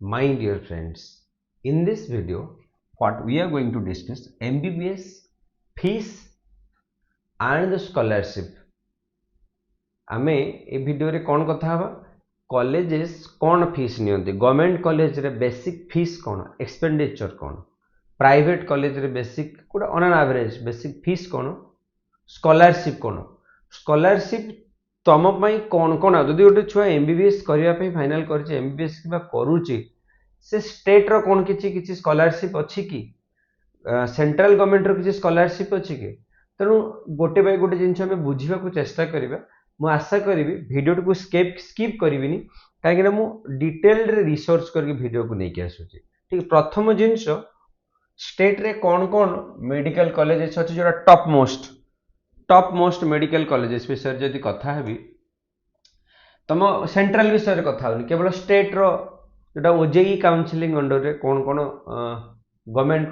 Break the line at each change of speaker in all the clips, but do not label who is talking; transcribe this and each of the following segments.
My dear friends, in this video, what we are going to discuss MBBS fees and the scholarship. आमे ए video रे कौन कथा हवा colleges कौन fees नियंती government college रे basic fees कौन एक्सपेंडिचर कौन प्राइवेट कॉलेज रे basic code on an average basic fees कौन स्कॉलरशिप तुम कौन कौन जदि गोटे छुआ एमबीबीएस करने फाइनाल कर एमबीबीएस करुचे से स्टेट रो कौन किसी स्कॉलरशिप अच्छी कि सेंट्रल गवर्नमेंट रो किसी स्कॉलरशिप अच्छी कि तेणु गोटे बाय गोटे जिन बुझा चेष्टा करवा मु आशा करी वीडियो को स्किप करी कहीं मु डिटेल रे रिसर्च करके वीडियो को लेके आसूची ठीक प्रथम जिनस स्टेट रे कौन कौन मेडिकल कॉलेजेस अच्छी जो टॉप मोस्ट मेडिकल कॉलेजेस विषय जदि कथा हेबी तुम सेंट्रल विषय कथा होनी केवल स्टेट रो जोटा ओजेई काउंसिलिंग अंडर रे कौन कौन government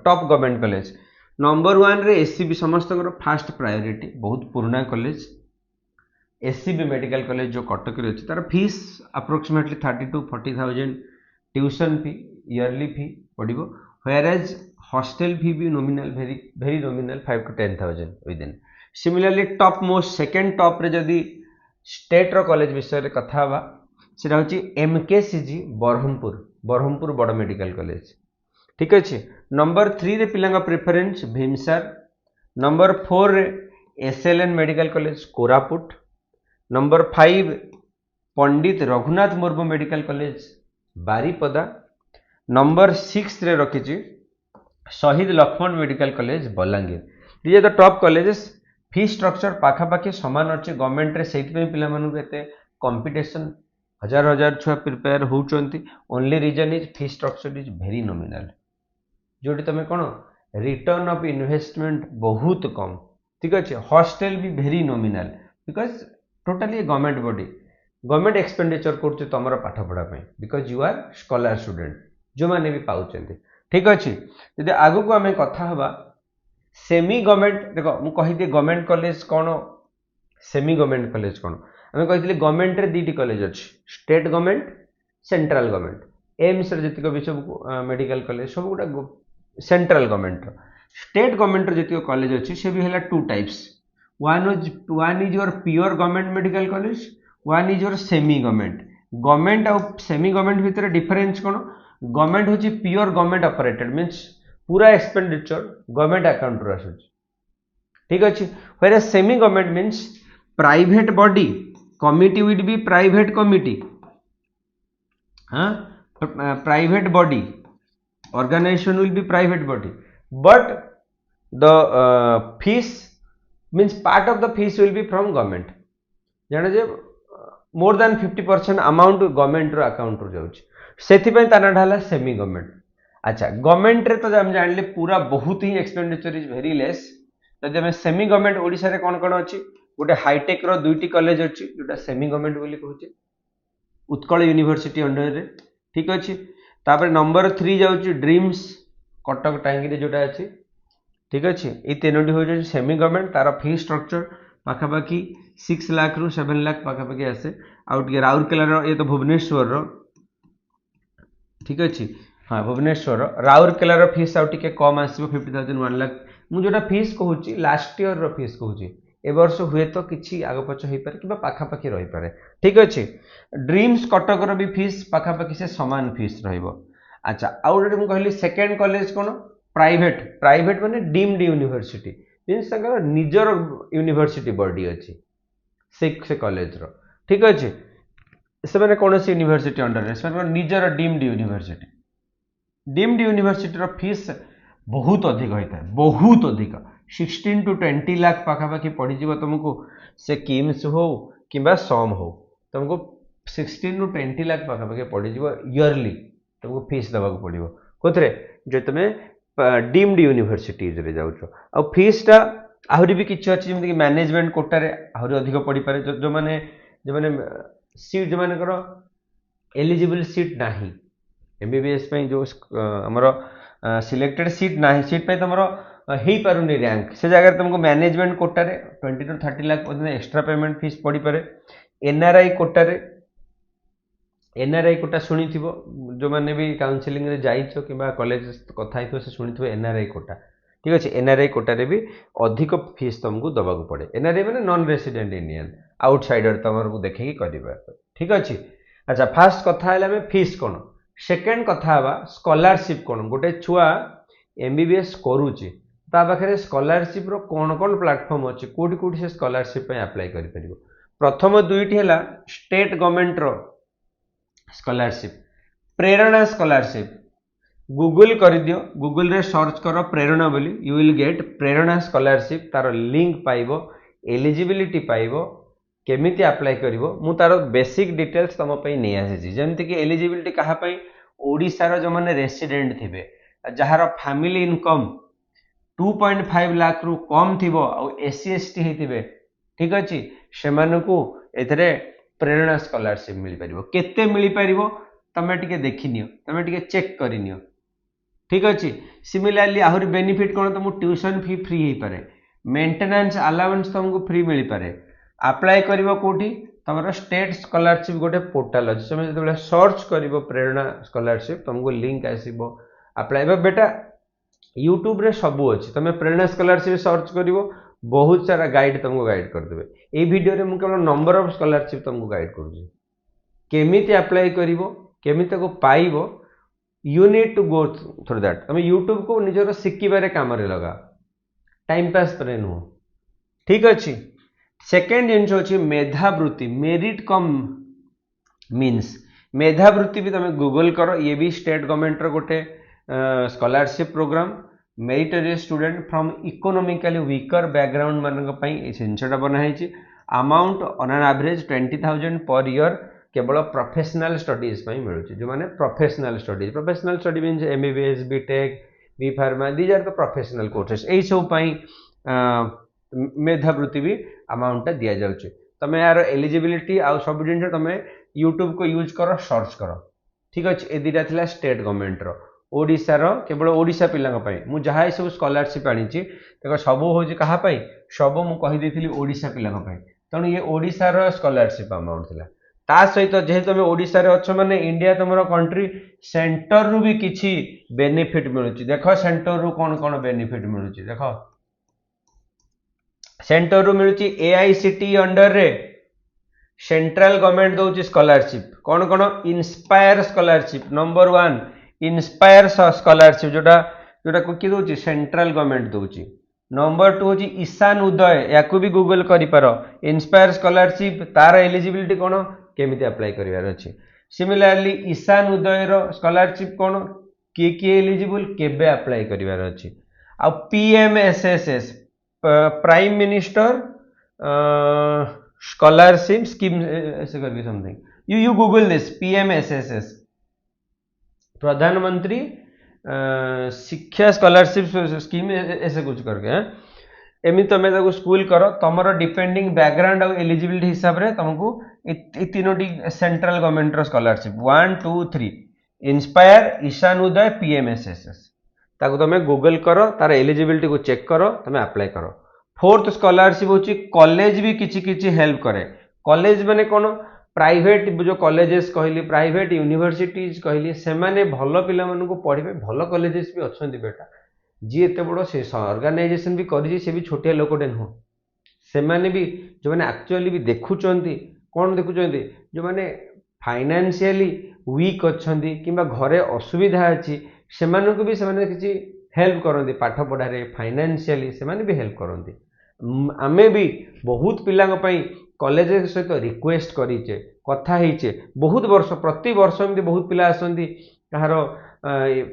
top government college number 1 रे एससीबी समस्त फास्ट प्रायोरिटी बहुत पुराना कॉलेज एससीबी मेडिकल कॉलेज जो कटक रे अछि तार fees approximately 30 to 40,000 tuition fee yearly fee पड़िबो व्हेयर एज हॉस्टल फी भी nominal very nominal 5 to 10,000 within similarly top most second top रे जदी स्टेट रो कॉलेज विषय रे कथा हवा सेटा होची एमकेसीजी बरहमपुर बड़ मेडिकल कॉलेज ठीक अछि नंबर 3 रे पिलांगा प्रेफरेंस भीमसार नंबर 4 रे SLN medical college Koraput number 5 Pandit Raghunath Murmu medical college Baripada number 6 रे रखिछि Shaheed Laxman medical college Balangir these are the top colleges fee structure पाखापाखि समान अच्छे गवर्नमेंट रे सेइथिपई पिला मानू एते कंपटीशन हजार हजार छुआ प्रिपेयर होउचंती only reason is fee structure is very nominal जोटी तमे कोन रिटर्न ऑफ इन्वेस्टमेंट बहुत कम ठीक अच्छे हॉस्टल भी very nominal because totally government body government expenditure कर तुम पाठ पढ़ा because you are scholar student जो मैंने भी पाँच ठीक अच्छे जब आग को आम कथा हवा सेमी गवर्नमेंट देख मुझे गवर्नमेंट कॉलेज कौन सेमी गवर्नमेंट कॉलेज कौन आम कही गवर्नमेंट रे दीटी कॉलेज अच्छी state government central government AIIMS जितक भी सब मेडिकल कॉलेज सब गुटा सेंट्रल गवर्नमेंट स्टेट गवर्नमेंट जितक कॉलेज अच्छी से भी है two types one is your pure government medical college one is your semi government और semi government भितर difference कौन government होची pure government operated means पूरा expenditure government account रो आसुची ठीक अछि whereas semi government means private body committee will be private committee हाँ private body organization will be private body but the fees means part of the fees will be from government जाने जे more than 50% amount government रो account रो जाउछ सेथि पय ताना ढाला semi government अच्छा government रे तो हम जानले पूरा बहुत ही एक्सपेंडिचर इज वेरी लेस जदि हम सेमी गवर्नमेंट ओडिसा रे कोन कोन अछि गोटे हाईटेक रो दुईटी कॉलेज अछि जोटा सेमी गवर्नमेंट बोली कहूचे उत्कल यूनिवर्सिटी अंडर रे ठीक अछि तापर नंबर 3 जाउछ ड्रीम्स कटक टांगी रे जोटा अछि ठीक अच्छे ये तीनोटी हो सेमी गवर्नमेंट तार फी स्ट्रक्चर पाखापाखि 6 लाख रु 7 लाख पाखापाखि आसे आउट राउरकेलार ये तो भुवनेश्वर ठीक अच्छे हाँ भुवनेश्वर राउरकेलार फीस आउ टे कम आसो 50,000 1 लाख मुझे फीस कहूँ लास्ट इयर रो फीस कहूँ ए वर्ष हुए तो किसी आग पछ हो पारे कि पाखापाखि रही पारे ठीक अच्छे ड्रीम्स कटक भी फीस पाखापाखि से समान फीस रचा आउ गोटे मुझे कहली सेकेंड कॉलेज कौन प्राइवेट माने डीम्ड यूनिवर्सिटी मीन्स निजर यूनिवर्सिटी बॉडी अच्छी से कॉलेज रो ठीक अच्छे से मैंने कौन सी यूनिवर्सिटी अंडर से निजर डीम्ड यूनिवर्सिटी रो फीस बहुत अधिक होता है बहुत अधिक 16 to 20 लाख पाखापाखि पड़ जाव तुमको से किम्स हो कि सम हो तुमको 16 to 20 लाख पाखापाखि पड़ जाव ईयरली तुमको फीस देवाक पड़ो कौन जो तुम्हें डीम्ड यूनिवर्सिटीज रे जाउछ आ फीसटा आहरी भी किछि अछि जेमि मैनेजमेंट कोटा रे आहरी अधिक पड़ी पारे जो माने सीट जो माने करो एलिजिबल सीट नाही एमबीबीएस पे जो हमरो सिलेक्टेड सीट नाही सीट पे तमरो हेई पारुनी रैंक से जगह तुमको मैनेजमेंट कोटा रे 20 to 30 लाख पर्यंत एक्स्ट्रा पेमेंट फीस पड़ी पारे एनआरआई कोटा रे एनआरआई कोटा शुणी जो मैंने भी काउनसिलिंग रे जाइछो किबा कॉलेज कथा हितो से शुणी एनआरआई कोटा ठीक अच्छे एनआरआई कोटारे भी अधिक फीस तुमको दबाक पड़े एनआरआई मैंने नॉन रेसिडेंट इंडियन आउटसाइडर तुमको देखिए कर ठीक अच्छे अच्छा फास्ट कथा है फीस कौन सेकेंड कथा स्कॉलरशिप कौन गोटे छुआ एमबीबीएस करुचे ता पाखे स्कॉलरशिप रो कौन कौन प्लेटफॉर्म अच्छे कौटी कौटी से स्कॉलरशिप अप्लाई कर प्रथम दुईटी है स्टेट गवर्नमेंट रो स्कॉलरशिप प्रेरणा स्कॉलरशिप गूगल कर दियो गूगल रे सर्च कर प्रेरणा बोली you will get Prerna scholarship तार लिंक पाइबो एलिजिबिलिटी पाइबो केमिति अप्लाई करिवो मु तार बेसिक डिटेल्स तुम पे नहीं आसी जेमति कि एलिजिबिलिटी कहा पई ओडिसा रो जो माने रेसिडेंट थिबे जहार फैमिली इनकम 2.5 लाख रु कम थिबो आ एससी एसटी हेतिबे ठीक अछि सेमानकु एथरे प्रेरणा स्कॉलरशिप मिल पारिबो केते मिल पारिबो तमे टिके देखिनियो तमे टिके चेक करिनियो ठीक अछि सिमिलरली आहुरी बेनिफिट कोन तुमको ट्यूशन फी फ्री हे पारे मेंटेनेंस अलाउंस तुमको फ्री मिल पारे अप्लाई करिवो कोठी तमरो स्टेट स्कॉलरशिप गोटे पोर्टल अछि तुम जते सर्च करिवो प्रेरणा स्कॉलरशिप तुमको लिंक आसीबो अप्लाई बेटा यूट्यूब रे सबु अछि तमे प्रेरणा स्कॉलरशिप सर्च करिवो बहुत सारा गाइड तुमको गाइड कर देबे ए वीडियो रे मु केवल नंबर ऑफ स्कॉलरशिप तुमको गाइड करूछी केमिति अप्लाई करिवो केमिति को पाइबो you need to go through that तुम यूट्यूब को निजर शिखिबारे काम रे लगा टाइम पास पर नुह ठीक अच्छे सेकेंड जिन अच्छी मेधावृत्ति मेरिट कम मीन्स मेधावृत्ति भी तुम गूगल कर ये भी स्टेट गवर्नमेंट रो गोटे scholarship programme meritorious student from economically weaker background मान जिनसा बनाई amount on an average 20,000 per year केवल प्रोफेशनल स्टडीज मिलूँ जो मैंने professional study means MBBS BTech B pharma these are the professional courses यही सब मेधावृत्ति भी अमाउंट दि जाऊँचे तुम यार एलिजिबिलिटी आउ सब जिन तुम यूट्यूब को यूज कर सर्च कर ठीक अच्छे ये दुटा थी स्टेट गवर्नमेंट रो ओडिशार केवल ओडिशा पिलांपाई मु जहाँ सब स्कॉलरशिप आनी देखो सब हूँ कहापाई सब मु कहीदी ओडिशा पिलांपाई तेणु ये ओडिशार स्कॉलरशिप अमाउंट थिला ता सहित जेहेतु तुम ओडिशा रे अच्छ माने इंडिया तुम कंट्री सेंटर रु भी किछि बेनिफिट मिलुछि देख सेंटर रु कौन कौन बेनिफिट मिलुछि देख सेंटर रु मिलुछि एआईसीटी अंडर रे सेंट्रल गवर्नमेंट दउछि स्कॉलरशिप कौन कौन inspire scholarship number 1 inspire scholarship जोटा जोटा को कि दउछि सेंट्रल गवर्नमेंट दउछि नंबर 2 होछि ईशान उदय याकू भी गूगल करि पारो इंस्पायर स्कॉलरशिप तार एलिजिबिलिटी कौन केमिति अप्लाई करिवार अछि सिमिलरली ईशान उदय रो स्कॉलरशिप कौन किए एलिजिबल केबे अप्लाई करिवार अछि आ पीएमएसएसएस प्राइम मिनिस्टर स्कॉलरशिप स्कीम ऐसे करके समथिंग यू गूगल दिस पीएमएसएसएस प्रधानमंत्री शिक्षा स्कॉलरशिप स्कीम ऐसे कुछ करके एमि तुम स्कूल कर तुम डिपेंडिंग बैकग्राउंड और एलिजिबिलिटी हिसाब से तुमको तीनोटी central government scholarship 1 2 3 INSPIRE Ishan Uday PMSSS ताको तुम गूगल कर तार एलिजिबिलिटी को चेक कर तुम अप्लाई कर फोर्थ स्कॉलरशिप होची कॉलेज भी किछि किछि हेल्प करे कॉलेज माने कोन प्राइवेट जो कॉलेजेस कहली प्राइवेट यूनिवर्सिटीज कहली से माने भल पिला मानकु पढ़िबे भल कॉलेजेस भी अछंती बेटा जी एत बड़ से ऑर्गेनाइजेशन भी करी से भी छोटिया लोकटे नुह से माने भी जो माने एक्चुअली भी देखुचंती कौन देखुचंती जो माने फाइनेंशियली वीक अछंती किंबा घरे असुविधा अछि से मानकु भी से माने किछि हेल्प करंती पाठ पढ़ारे फाइनेंशियली से माने भी हेल्प करंती आमे भी बहुत पिलांग पई कॉलेज सहित रिक्वेस्ट करीचे कथा होइचे बहुत वर्ष प्रति वर्ष एमती बहुत पिला आसंती कहार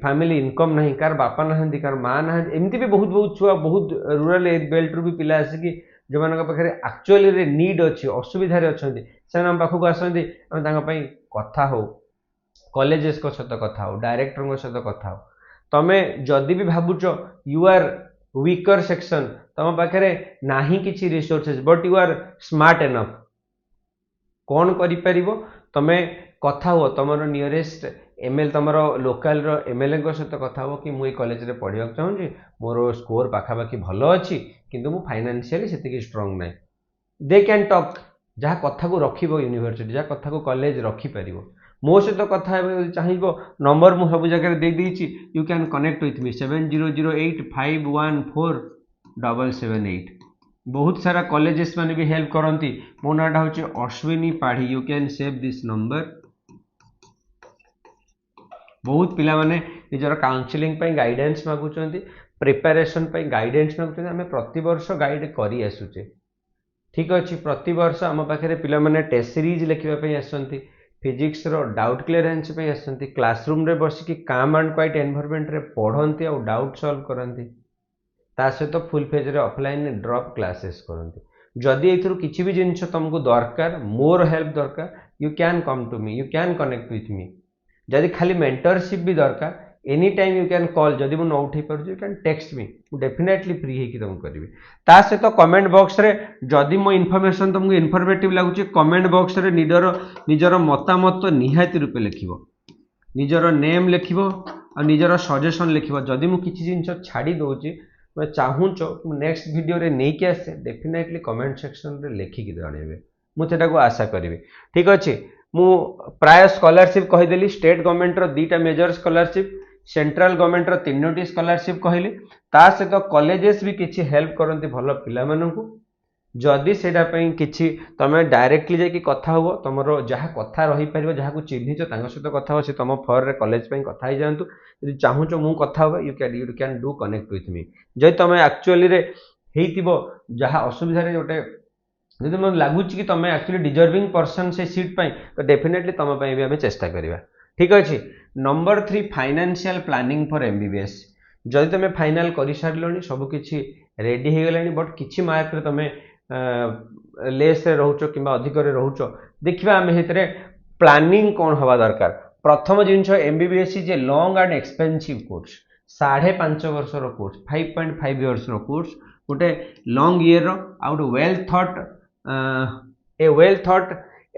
फैमिली इनकम नहीं कार बापा नहांती कार माँ नहांती एमती भी बहुत बहुत छुआ बहुत रूरल बेल्ट रु भी पिला आसिकी जो मान पाखे एक्चुअली नीड अच्छी असुविधा अच्छी से पाखक आसती आम तांपई कथा हो कॉलेजेस सहित कथा हो डायरेक्टर सहित कथा हो तमे जदि भी भावुच यू आर वीकर सेक्शन तुम पाखे नाही किछि resources but you are smart enough कौन करि तमे कथा हो तुम नियरेस्ट एमएल तुम लोकल एमएलए सहित कथा हो कि मुझे कॉलेज रे पढ़ा चाहूँगी मोर स्कोर पाखापाखि भल अच्छी किंतु मु फाइनेंशियली सेतिकी स्ट्रांग ना दे कैन टॉक जहाँ कथा को रखिबो यूनिवर्सिटी जहाँ कथा को कॉलेज रखिपर मो सहित कथा चाहिए नंबर मु सब जगह दे देछि you can connect with me 7008514778 बहुत सारा कॉलेजेस माने भी हेल्प करती मो नाटा हूँ अश्विनी पाढ़ी you can save this number बहुत पिला माने निजर काउंसलिंग गाइडेंस मागुचंती प्रिपरेशन गाइडेंस मागुचंती आमे प्रति वर्ष गाइड करी आसुचे ठीक अच्छे प्रति वर्ष आम पाखे पिला माने टेस्ट सीरीज लिखा आसती फिजिक्स रो डाउट क्लीयरेंस आसती क्लासरूम रे बसिकी काम एंड क्वाइट एनवायरनमेंट रे पढ़ती और डाउट सॉल्व करती ता सहित फुल फेज रे ऑफलाइन ड्रॉप क्लासेस करती जदि एथुरु किछि भी जिनिस तुमको दरकार मोर हेल्प दरकार you can come to me you can connect with me जदि खाली मेंटरशिप भी दरकार any time you can call जदि मु न उठे पार यू कैन टेक्स्ट मी मु डेफिनेटली फ्री है कि तुम करिवे ता सहित कमेंट बॉक्स रे जदि मो इन्फॉर्मेशन तुमको इन्फॉर्मेटिव लागुची कमेंट बॉक्स रे निजर मतामत निहाती रूपे लिखिबो निजर नेम लिखिबो और निजर सजेशन लिखिबो जदि मु किछि जिंस छाडी दोची मैं चाहूच नेक्स्ट वीडियो रे नहीं कि आसे डेफिनेटली कमेंट सेक्शन रे लिखिकी जणेबे मुझे आशा करी ठीक अच्छे मु प्राय स्कॉलरशिप कहीदेली स्टेट गवर्नमेंट रो दीटा मेजर स्कॉलरशिप सेंट्रल गवर्नमेंट रो तीनोटी स्कॉलरशिप कहली ता सहित कॉलेजेस भी किछि हेल्प करती भल पिला माननकु जदि सेटा पई किछि तमे डायरेक्टली जाकि कथा हो तमरो जहा कथा रही परिबो जहा को चिन्हिचो तांग सहित कथा हो से तम फॉर रे कॉलेज पई कथा ही जानतु यदि चाहूचो मु कथा हो you can do connect with me जदि तमे एक्चुअली रे हेतिबो जहा असुविधा रे जोटे जदि मन लगुच कि तुम एक्चुअली डिजर्विंग पर्सन से सीट पाई तो डेफिनेटली तुम भी आम चेष्टा करवा ठीक अच्छे number 3 financial planning for MBBS जदि तुम फाइनाल कर सारे सबकि रेडी हो गलानी बट किसी मार्क तुम लेस रोच कि अधिक रोच देखा आम से प्लानिंग कौन हवा दरकार प्रथम जिन MBBS is a long and expensive course 5.5 वर्ष कोर्स 5.5 इयर्स कोर्स गोटे long year out well thought a well thought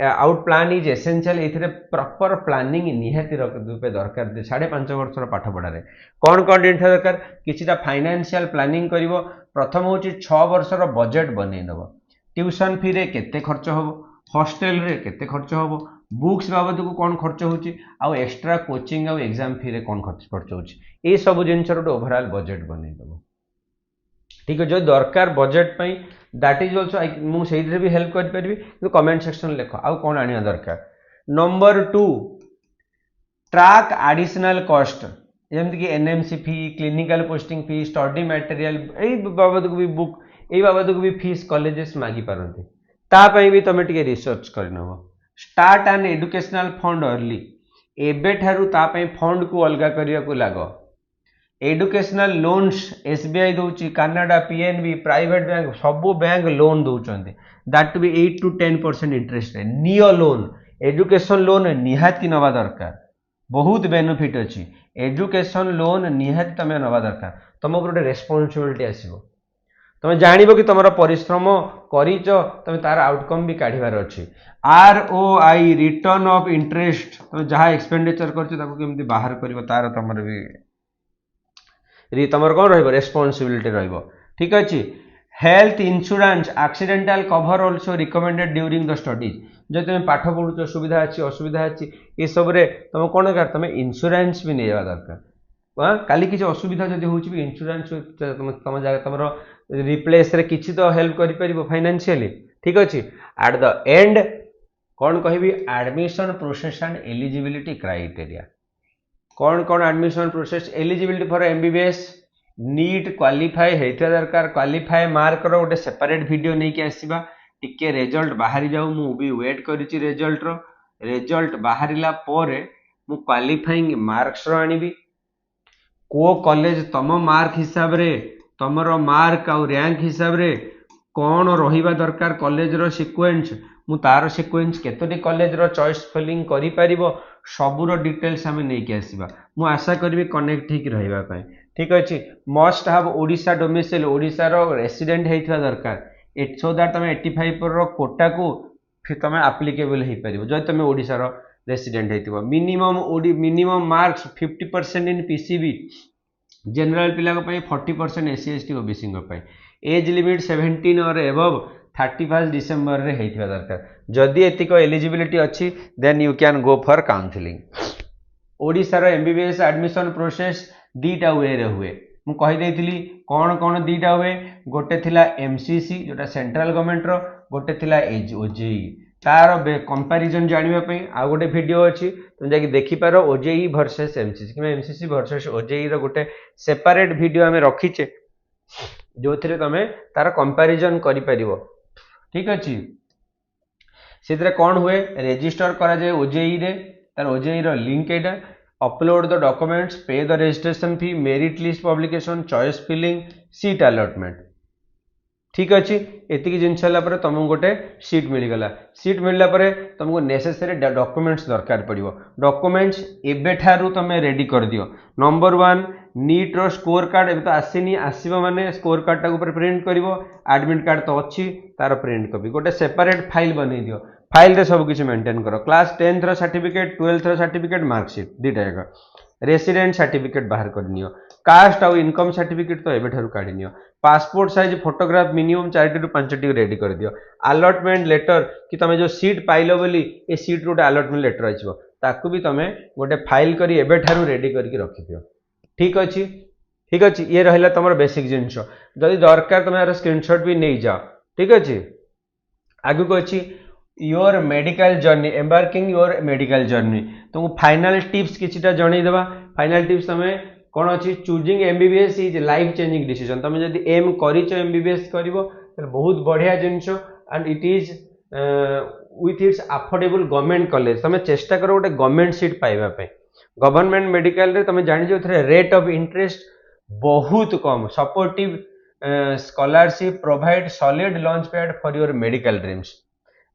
out plan is essential ये प्रॉपर प्लानिंग निहाती रूपे दरकार 5.5 वर्ष पाठ पढ़ारे कौन कौन जिन दरकार किसी फाइनेंशियल प्लानिंग कर प्रथम हूँ 6 वर्षर बजेट बनईदेव ट्यूशन फी रे केते खर्च हम हॉस्टेल रे केते खर्च हम बुक्स बाबद को कौन खर्च हो एक्स्ट्रा कोचिंग आउ एग्जाम फी रे कौन खर्च हो सब जिन ओवरऑल बजेट बनईदेव ठीक है जो दरकार budget pi that is also मुझे भी हेल्प करी कमेंट सेक्शन लिख आउ कौन आने दरकार नंबर 2 ट्रैक एडिशनल कॉस्ट जमती कि एनएमसी फी क्लिनिकल पोस्टिंग फी स्टडी मटेरियल यही बाबद को भी बुक यही बाबद को भी फीस कॉलेजेस मागी पारती तापाई भी तुम टे रिसर्च करनब start an educational fund early एबे ठारू तापाई फंड को अलग करने को लाग एडुकेशनल लोन्स एसबीआई दौची कानाडा पीएनबी प्राइवेट बैंक सबू बैंक लोन दौरान दैट भी 8 to 10% इंटरेस्ट नियो लोन एजुकेशन लोन निहाती नवा दरकार बहुत बेनिफिट अच्छी एजुकेशन लोन निहाती तुम नवा दरकार तुम गोटे रेस्पॉन्सिबिलिटी आसो तुम जान कि तुम परिश्रम करीच तुम तार आउटकम भी काढ़ार अच्छी ROI रिटर्न ऑफ इंटरेस्ट तुम जहाँ एक्सपेंडिचर कर बाहर कर तार तुम भी तुम कौन रेस्पॉन्सिबिलिटी रहिबो ठीक अच्छे health insurance accidental cover also recommended during the studies जब तुम पाठ पढ़ुच सुविधा अच्छी असुविधा अच्छी ये सब तुम कौन दरकार तुम इंश्योरेंस भी नहीं दरकार काली किसी असुविधा जब हो इंश्योरेंस तुम जगह तुम रिप्लेस किसी तो हेल्प कर फाइनेंशियली ठीक अच्छे एट द एंड कौन कहि admission process and eligibility criteria कौन कौन admission process eligibility for MBBS NEET qualify होता दरकार क्वालिफाई मार्क रो गोटे सेपरेट वीडियो नहीं कि आसवा टिके रिजल्ट बाहरी जाऊ मु भी वेट करिछि रिजल्ट बाहरिला परे मु क्वालिफाइंग मार्क्स रो आनिबी को कॉलेज तम मार्क हिसाब रे तमरो मार्क आउ रैंक हिसाब रे कौन रहिबा दरकार कॉलेज रो सीक्वेंस मु तार सीक्वेंस केतोटी कॉलेज रो चॉइस फिलिंग करि परिबो सबूर डिटेल्स आम नहीं आसवा मु आशा करी कनेक्ट ठीक रहा ठीक अच्छे मस्ट हाव ओडिशा डोमिसाइल ओडिशा रो रेसिडेंट होता दरकार सो दैट तुम 85 रो कोटा को तुम आप्लिकेबल हो पार जब तुम ओडिशा रो रेसिडेंट हो minimum marks 50% in PCB general पिला 40% SC ST OBC age limit 17 और एबव 31 डिसेंबर रे हेइथिबा दरकार जदि एतिक एलिजिबिलिटी अच्छी then you can go for counselling ओडिशार एमबीबीएस एडमिशन प्रोसेस दीटा वे रे हुए मु कहि देइथिली कोन कोन दीटा हुए गोटे थिला एमसीसी जोटा सेंट्रल गवर्नमेंट रो गोटे थिला ओजेई तार कंपैरिजन जानिबा पई आ गोटे वीडियो अछि तुम जाके देखि पारो ओजेई वर्सेस एमसीसी कि एमसीसी वर्सेस ओजेई रो गोटे सेपरेट वीडियो हमें रखिचे जो थिरे तमे तार कंपैरिजन करि परिबो ठीक अछि सेतरे कोन हुए रजिस्टर करा जाय ओजेई रे तार ओजेई रो लिंक एटा upload the documents pay the registration fee merit list publication choice filling seat allotment ठीक अच्छे एतिकी जिनस तुमको गोटे सीट मिलगला सीट मिलला परे तुमको नेसेसरी डॉक्यूमेंट्स दरकार पड़ो डॉक्यूमेंट्स एबेठारू तुम रेडी कर दियो नंबर 1 नीट रो स्कोर कार्ड एबे तो आसीनी आसीबो माने स्कोर कार्ड टाको प्रिंट करिवो एडमिट कार्ड तो अच्छी तार प्रिंट कॉपी गोटे सेपरेट फाइल बनै दियो फाइल रे सब किछि मेंटेन करो क्लास 10th रो सर्टिफिकेट 12th रो सर्टिफिकेट मार्कशीट दीटा जाक रेसिडेंट सर्टिफिकेट बाहर करनियो कास्ट आउ इनकम सर्टिफिकेट तो एबेठारू काढिनियो पासपोर्ट साइज फोटोग्राफ मिनिमम 4 ରୁ 5 टी रेडी कर दियो अलॉटमेंट लेटर कि तुम जो सीट पाइलो बोली ए सीट रोटे अलॉटमेंट लेटर आइबो ताकू भी तुम गोटे फाइल करी एबेठारू रेडी करके रखि दियो ठीक अछि ये रहला तमर बेसिक जिंस जदि दरकार तुम यार स्क्रीनशॉट भी नहीं जाओ ठीक अछि आगु को अछि your medical journey embarking your medical journey तुमको फाइनल टिप्स किछिटा जणै देबा फाइनल टिप्स तुम कौन अच्छी choosing MBBS is life changing decision तुम जब एम कर एमबीबीएस कर बहुत बढ़िया जिनस and it is with its affordable government college तुम चेष्टा कर गोटे गवर्नमेंट सीट पाइबापी गवर्नमेंट मेडिकल तुम जान रेट ऑफ इंटरेस्ट बहुत कम supportive scholarship provide solid launch pad for your medical dreams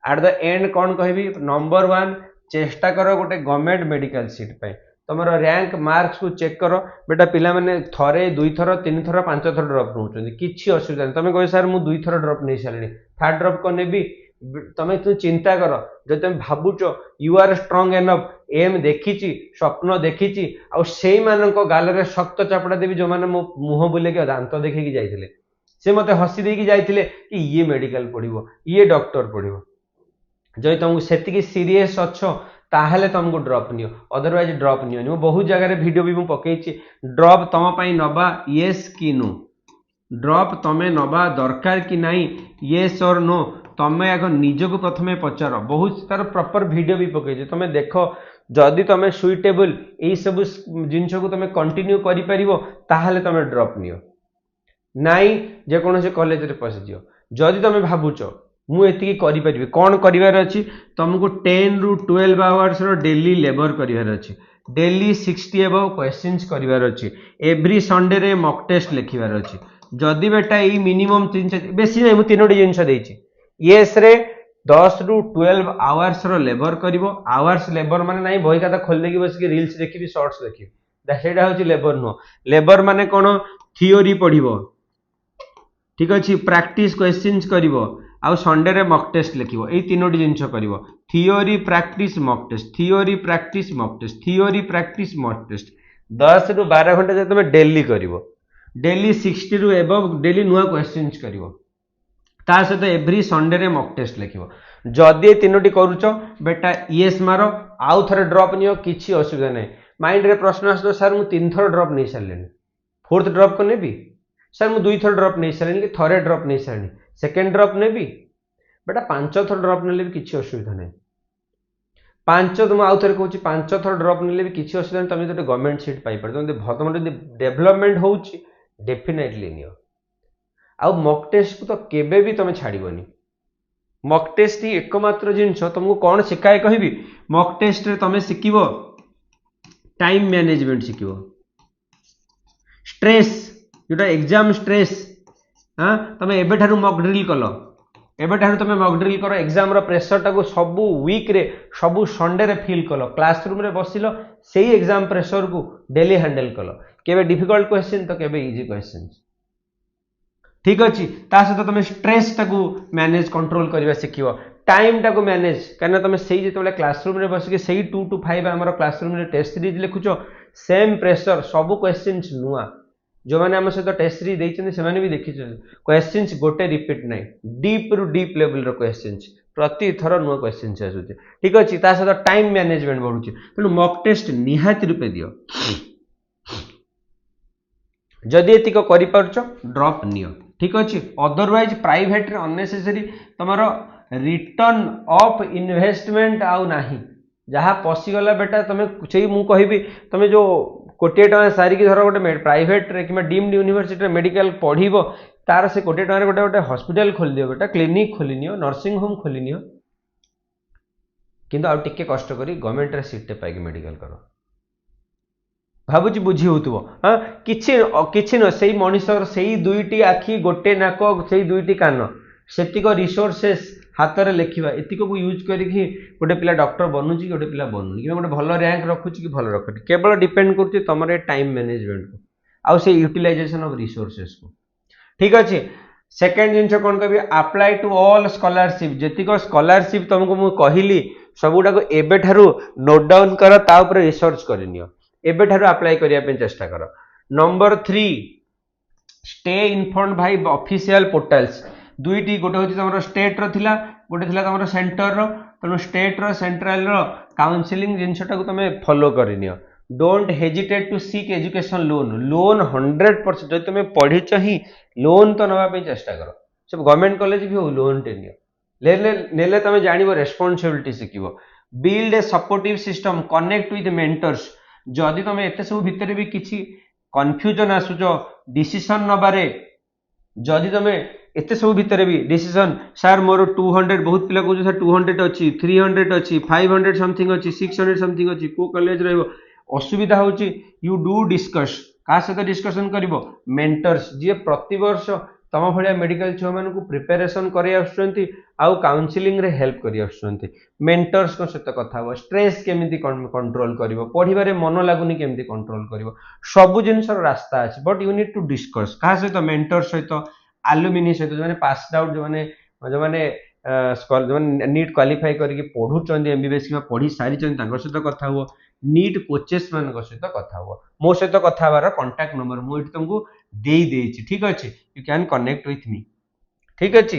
at the end कौन कहि नंबर 1 चेष्टा कर गोटे गवर्नमेंट मेडिकल सीट पाई तुम रैंक मार्क्स को चेक कर बेटा पिला माने थरे 2 थर 3 थर 5 थर ड्रॉप नौकरी किसी असुविधा नहीं तुम कह सर मुझे 2 थर ड्रॉप नहीं सारे थर्ड ड्रॉप को नेबी तुम चिंता कर जब तुम भावुच यू आर स्ट्रंग एनफ एम देखी स्वप्न देखी गाल में शक्त चापड़ा देवी जो मैंने मो मुह बुले दांत देखिकी जाते से मत हसी देकी जाते कि ये मेडिकल पढ़ो ये डॉक्टर पढ़ो जब तुमको से सीरीयस अच्छो ताहले तुमको drop neo otherwise drop neo बहुत जगह वीडियो भी मुझे ड्रॉप तुम नवा येस कि नो ड्रॉप तमें नवा दरकार कि नहीं येस और नो तमें आग निजक प्रथम पचार बहुत तार प्रॉपर वीडियो भी पकई तुम देख जदि तुम सुइटेबल यही सब जिनस को तुम कंटिन्यू कर तुम ड्रॉप नियो नाई जेकोसी कॉलेज रे पशिदियो जदि तुम भावुच मुझे करी कौन करार अच्छी तुमको 10 ରୁ 12 आवर्स डेली लेबर करार अच्छी डेली 60 एबव क्वेश्चंस करार अच्छी एवरी संडे रे मॉक टेस्ट लिखार अच्छी जदि बेटा ये मिनिमम 3 बेसी नहीं मुझे 3टी जिनस देछि येस रे 10 ରୁ 12 आवर्स लेबर करिवो आवर्स लेबर माने नहीं बही खाता खोल देकी बस रील्स देखी शॉर्ट्स देखी सेटा होची लेबर नो लेबर माने कोन थियोरी पढ़िवो ठीक अछि प्रैक्टिस क्वेश्चंस करिवो आउ संडे रे मॉक टेस्ट लिखिवो एई 3टी जिनस करिवो theory practice mock test theory practice mock test theory practice mock test 10 ରୁ 12 घंटा जे तुम डेली करिवो डेली 60 ରୁ एबव डेली नुआ क्वेश्चंस करिवो ता सहित एवरी संडे रे मॉक टेस्ट लिखिवो जदि 3टी करूच बेटा येस मारो आउ थरे ड्रॉप नियो किछि असुविधा नहीं माइंड रे प्रश्न आसतो सर मु 3 थर ड्रॉप नहीं सारलेनी फोर्थ ड्रॉप को नेबी सर मु 2 थर ड्रॉप नहीं सारलेनी कि थरे ड्रॉप नहीं सारनी सेकेंड ड्रॉप नेबी बेटा 5 थर ड्रॉप नेले भी किछि असुविधा नहीं 5 तुम आउ थरे कहूची 5 थर ड्रॉप नेले भी किछि असुविधा नहीं तुम जो गवर्नमेंट सीट पाई पर तुम जो डेवलपमेंट होउची डेफिनेटली नियो आउ मॉक टेस्ट को तो केबे भी तुम छाड़बनी मॉक टेस्ट ही एकमात्र जिनस तुमको कौन शिखाए कहि मॉक टेस्ट रे तुम शिखिबो टाइम मैनेजमेंट शिखिबो स्ट्रेस जोटा एग्जाम स्ट्रेस हाँ तुम एबेठारू मॉक ड्रिल कल एबेठारू तुम मॉक ड्रिल कर एग्जाम रो प्रेशर टाको सबु वीक रे सबु संडे रे फील कल क्लासरूम रे बसिलो सेही एग्जाम प्रेशर को डेली हैंडल कल केबे डिफिकल्ट क्वेश्चन तो केबे इजी क्वेश्चन ठीक अच्छी ता सहित तुम स्ट्रेस टाको मैनेज कंट्रोल करवा शिखिबो टाइम टाको मैनेज कहीं तुम से जो क्लासरूम रे बसिक से 2 to 5 आम क्लासरूम रे टेस्ट सीरीज लिखुच सेम प्रेशर सबु क्वेश्चन नुआ जो मैंने आम सहित टेस्ट सीरीज देइछन से माने भी देखि क्वेश्चंस गोटे रिपीट नाही डीप रु डीप लेवल रो क्वेश्चंस प्रति थर नुआ क्वेश्चंस आसुचे ठीक अछि ता सहित टाइम मैनेजमेंट बढ़ुचे तेणु मॉक टेस्ट निहाती रूपे दियो जदि एतिक करि पारछो ड्रॉप नियो ठीक अछि अदरवाइज प्राइवेट रे अननेसेसरी तमरो रिटर्न ऑफ इन्वेस्टमेंट आउ नाही जहाँ पशिगला बेटा तुम से मु कहबी तुम जो कोटे टका सारिकी धर गोटे प्राइवेट रे कि डीम्ड यूनिवर्सिटी मेडिकल पढ़ो तार से कोटे टका गोटे गोटे हॉस्पिटल खोल दियो बेटा क्लिनिक खोली नियो नर्सिंग होम खोली नियो किंतु आउ टिके कष्ट करी गवर्नमेंट रे सीट पाइक मेडिकल करो भावुची बुझी होतुबो हाँ किछि न सेई मनुष्यर सेई दुईटी आखि गोटे नाक सेई दुईटी कान सेतिक रिसोर्सेस हाथ में लिखा एतिक को यूज करके गोटे पिला डॉक्टर बनूची गोटे पिला बनूनी कि गोटे भल रैंक रखुची कि भल रखुची केवल डिपेंड करुच्ची तुम टाइम मैनेजमेंट को आउ से यूटिलाइजेशन ऑफ रिसोर्सेस को ठीक अच्छे सेकेंड जिन कौन कह अप्लाई टू ऑल स्कॉलरशिप जेतिक स्कॉलरशिप तुमको मुझे कहली सबुटा को एबेठारु नोट डाउन कर ता ऊपर रिसर्च करनियो एबेठारु अप्लाई करने चेष्टा कर number 3 stay informed by official portals दुईटी गोटे हूँ तुम स्टेट रा गोटे तुम सेंटर तेणु स्टेट सेंट्रल काउनसिलिंग जिनटा को तुम फॉलो करनी don't hesitate to seek education loan loan 100% जो तुम पढ़ीच ही लोन तो नापी चेष्टा कर सब गवर्नमेंट कॉलेज भी हो लोन टे ने तुम जान responsibility Sikh build a supportive system connect with mentors जदि तुम एत सब भितर भी किसी कन्फ्यूजन आसुच डिसीजन नबारे जदि तुम एत सब भितर भी डिसीजन सार मोर 200 बहुत पिला कहूँ सर 200 अच्छी 300 अच्छी 500 समथिंग अच्छी 600 समथिंग अच्छी को कॉलेज असुविधा होची यू डू डिस्कस का सहित डिस्कसन करिवो मेंटर्स जी प्रति वर्ष तम भाया मेडिकल छुआ मान प्रिपेरेसन कर आउ काउनसिलिंग रे हेल्प कर मेंटर्स को सहित कथा हो स्ट्रेस केमिति कंट्रोल करिवो पढ़िबारे मन लागुनी केमिति कंट्रोल करिवो सब जिनसर रास्ता अछि but you need to discuss का सहित मेंटर सहित आलुमिनी सहित जो पास आउट जो मैंने नीट क्वालिफाई करके पढ़ुंट एमबीबीएस कि पढ़ी सारी सहित कथा हुआ नीट कोचेस मान सहित कथा हुआ मो सहित कथा हबार कांटेक्ट नंबर मुझे तुमको दे देछि ठीक अच्छे यू कैन कनेक्ट विथ मी ठीक अच्छे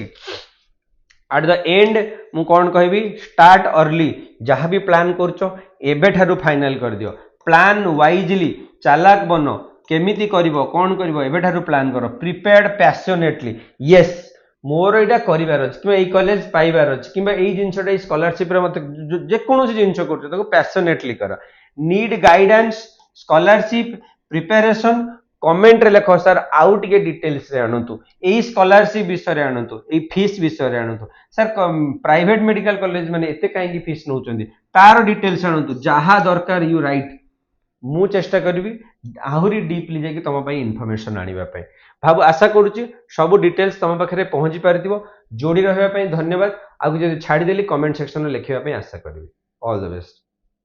एट द एंड मु कौन कहबी स्टार्ट अर्ली जहाँ भी प्लान करछो एबे ठारू फाइनल कर दियो प्लान वाइजली चालाक बनो केमिति करिवो कौन करिवो एबे ठारू प्लान करो प्रिपेयर्ड पैशनेटली यस मोर यहाँ करार अच्छे कि कॉलेज पाइबार अच्छे कि जिनसा स्कॉलरशिप मत जेकोसी जिन कर पैशनेटली कर need guidance scholarship preparation comment रे लेख सर आउ टे डिटेल्स रे आणतु एई स्कॉलरशिप विषय आणतु एई फीस विषय आणतु सर प्राइवेट मेडिकल कॉलेज माने एते काई फीस नौचंदी तार डिटेल्स आणतु जहाँ दरकार यू राइट मु चेष्टा करी आहरी डीपली जाकि तुम इनफॉरमेशन आनिबा पई भाव आशा करुच्ची सब डिटेल्स तुम पाखे पहुंची पारिथिबो जोड़ी रहिबा पई धन्यवाद आगु जदि छाड़ी देली कमेंट सेक्शन में लिखिबा पई आशा करी ऑल द बेस्ट।